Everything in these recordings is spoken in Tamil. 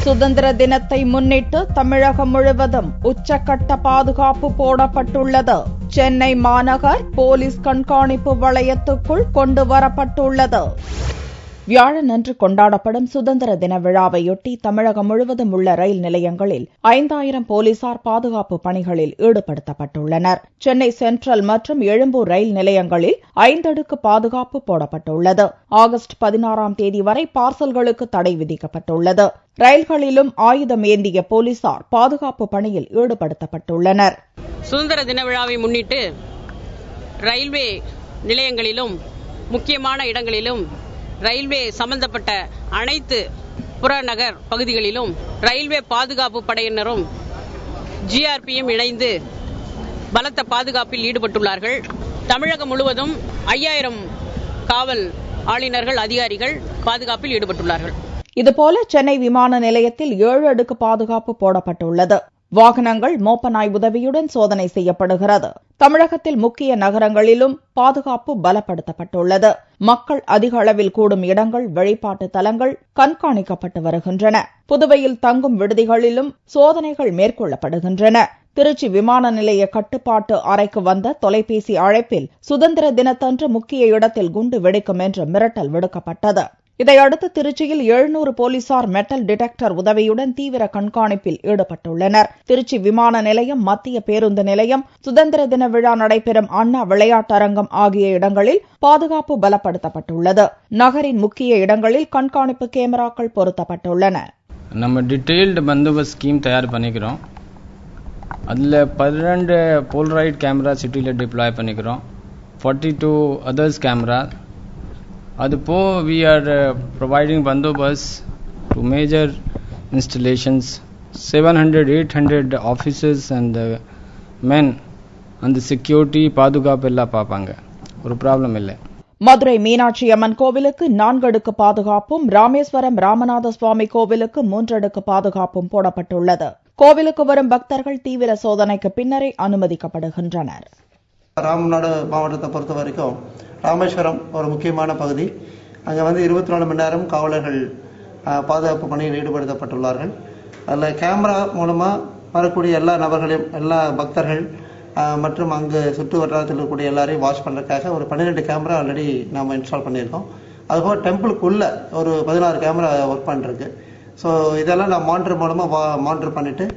சுதந்திர தினத்தை முன்னிட்டு தமிழகம் முழுவதும் உச்சக்கட்ட பாதுகாப்பு போடப்பட்டுள்ளது. சென்னை மாநகர் போலீஸ் கண்காணிப்பு வளையத்துக்குள் கொண்டு வரப்பட்டுள்ளது. வியாழனன்று கொண்டாடப்படும் சுதந்திர தின விழாவையொட்டி தமிழகம் முழுவதும் உள்ள ரயில் நிலையங்களில் 5000 போலீசார் பாதுகாப்பு பணிகளில் ஈடுபடுத்தப்பட்டுள்ளனர். சென்னை சென்ட்ரல் மற்றும் எழும்பூர் ரயில் நிலையங்களில் 5 அடுக்கு பாதுகாப்பு போடப்பட்டுள்ளது. ஆகஸ்ட் 16ஆம் தேதி வரை பார்சல்களுக்கு தடை விதிக்கப்பட்டுள்ளது. ரயில்களிலும் ஆயுதம் ஏந்திய போலீசார் பாதுகாப்பு பணியில் ஈடுபடுத்தப்பட்டுள்ளனர். சுதந்திர தின விழாவை முன்னிட்டு ரயில்வே நிலையங்களிலும் முக்கியமான இடங்களிலும் ரயில்வே சம்பந்தப்பட்ட அனைத்து புறநகர் பகுதிகளிலும் ரயில்வே பாதுகாப்பு படையினரும் ஜிஆர்பியும் இணைந்து பலத்த பாதுகாப்பில் ஈடுபட்டுள்ளார்கள். தமிழகம் முழுவதும் 5000 காவல் ஆளுநர்கள் அதிகாரிகள் பாதுகாப்பில் ஈடுபட்டுள்ளார்கள். இதுபோல சென்னை விமான நிலையத்தில் 7 அடுக்கு பாதுகாப்பு போடப்பட்டுள்ளது. வாகனங்கள் மோப்பநாய் உதவியுடன் சோதனை செய்யப்படுகிறது. தமிழகத்தில் முக்கிய நகரங்களிலும் பாதுகாப்பு பலப்படுத்தப்பட்டுள்ளது. மக்கள் அதிக அளவில் கூடும் இடங்கள், வழிபாட்டு தலங்கள் கண்காணிக்கப்பட்டு வருகின்றன. புதுவையில் தங்கும் விடுதிகளிலும் சோதனைகள் மேற்கொள்ளப்படுகின்றன. திருச்சி விமான நிலைய கட்டுப்பாட்டு அறைக்கு வந்த தொலைபேசி அழைப்பில் சுதந்திர தினத்தன்று முக்கிய இடத்தில் குண்டு வெடிக்கும் என்று மிரட்டல் விடுக்கப்பட்டது. இதையடுத்து திருச்சியில் 700 போலீசார் மெட்டல் டிடெக்டர் உதவியுடன் தீவிர கண்காணிப்பில் ஈடுபட்டுள்ளனர். திருச்சி விமான நிலையம், மத்திய பேருந்து நிலையம், சுதந்திர தின விழா நடைபெறும் அண்ணா விளையாட்டரங்கம் ஆகிய இடங்களில் பாதுகாப்பு பலப்படுத்தப்பட்டுள்ளது. நகரின் முக்கிய இடங்களில் கண்காணிப்பு கேமராக்கள் பொருத்தப்பட்டுள்ளன. நம்ம டீடைல்டு பந்தோபஸ்த் ஸ்கீம் தயார் பண்ணிக்கிறோம். அதில் 12 போல்ரைட் கேமரா சிட்டியில் டிப்ளாய் பண்ணிக்கிறோம். 42 அதர்ஸ் கேமரா. அதுபோ we are providing bandobast to major installations. 700-800 officers and men and the security பாதுகாப்பு எல்லாம் பார்ப்பாங்க. ஒரு ப்ராப்ளம் இல்லை. மதுரை மீனாட்சி அம்மன் கோவிலுக்கு 4 அடுக்கு பாதுகாப்பும், ராமேஸ்வரம் ராமநாத சுவாமி கோவிலுக்கு 3 அடுக்கு பாதுகாப்பும் போடப்பட்டுள்ளது. கோவிலுக்கு வரும் பக்தர்கள் தீவிர சோதனைக்கு பின்னரே அனுமதிக்கப்படுகின்றனர். ராமநாடு மாவட்டத்தை பொறுத்த வரைக்கும் ராமேஸ்வரம் ஒரு முக்கியமான பகுதி. அங்கே 24 மணி நேரம் காவலர்கள் பாதுகாப்பு பணியில் ஈடுபடுத்தப்பட்டுள்ளார்கள். அதில் கேமரா மூலமாக வரக்கூடிய எல்லா நபர்களையும், எல்லா பக்தர்கள் மற்றும் அங்கு சுற்று வட்டாரத்தில் இருக்கக்கூடிய எல்லாரையும் வாட்ச் பண்ணுறதுக்காக ஒரு 12 கேமரா ஆல்ரெடி நாம் இன்ஸ்டால் பண்ணியிருக்கோம். அதுபோல் டெம்பிளுக்குள்ளே ஒரு 16 கேமரா ஒர்க் பண்ணிருக்கு. ஸோ இதெல்லாம் நான் மானிட்டர் மூலமாக மானிட்டர் பண்ணிவிட்டு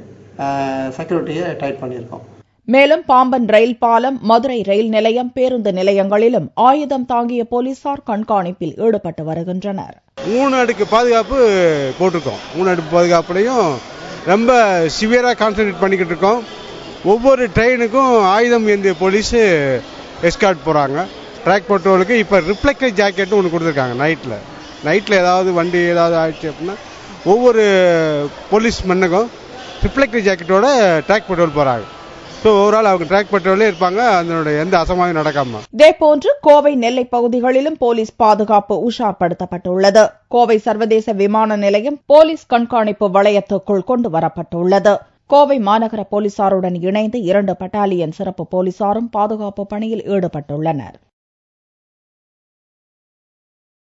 செக்யூரிட்டியை டைட் பண்ணியிருக்கோம். மேலும் பாம்பன் ரயில் பாலம், மதுரை ரயில் நிலையம், பேருந்து நிலையங்களிலும் ஆயுதம் தாங்கிய போலீசார் கண்காணிப்பில் ஈடுபட்டு வருகின்றனர். 3 அடுக்கு பாதுகாப்பு போட்டிருக்கோம். 3 அடுக்கு பாதுகாப்புலையும் ரொம்ப சிவியரா கான்சன்ட்ரேட் பண்ணிக்கிட்டு இருக்கோம். ஒவ்வொரு ட்ரெயினுக்கும் ஆயுதம் ஏந்திய போலீஸ் எஸ்கார்ட் போறாங்க. ட்ராக் பட்ரோலுக்கு இப்ப ரிஃப்ளெக்டர் ஜாக்கெட் ஒன்று கொடுத்துருக்காங்க. நைட்ல ஏதாவது வண்டி ஏதாவது ஆயிடுச்சு அப்படின்னா ஒவ்வொரு போலீஸ் மண்ணுக்கும் ரிஃப்ளெக்டர் ஜாக்கெட்டோட ட்ராக் பட்ரோல் போறாங்க. அவங்க ட்ராக் பட்ரோலே இருப்பாங்க. அதனோட எந்த அசமாவும் நடக்காம. இதேபோன்று கோவை, நெல்லை பகுதிகளிலும் போலீஸ் பாதுகாப்பு உஷார்படுத்தப்பட்டுள்ளது. கோவை சர்வதேச விமான நிலையம் போலீஸ் கண்காணிப்பு வளையத்துக்குள் கொண்டு வரப்பட்டுள்ளது. கோவை மாநகர போலீசாருடன் இணைந்து 2 பட்டாலியன் சிறப்பு போலீசாரும் பாதுகாப்பு பணியில் ஈடுபட்டுள்ளனர்.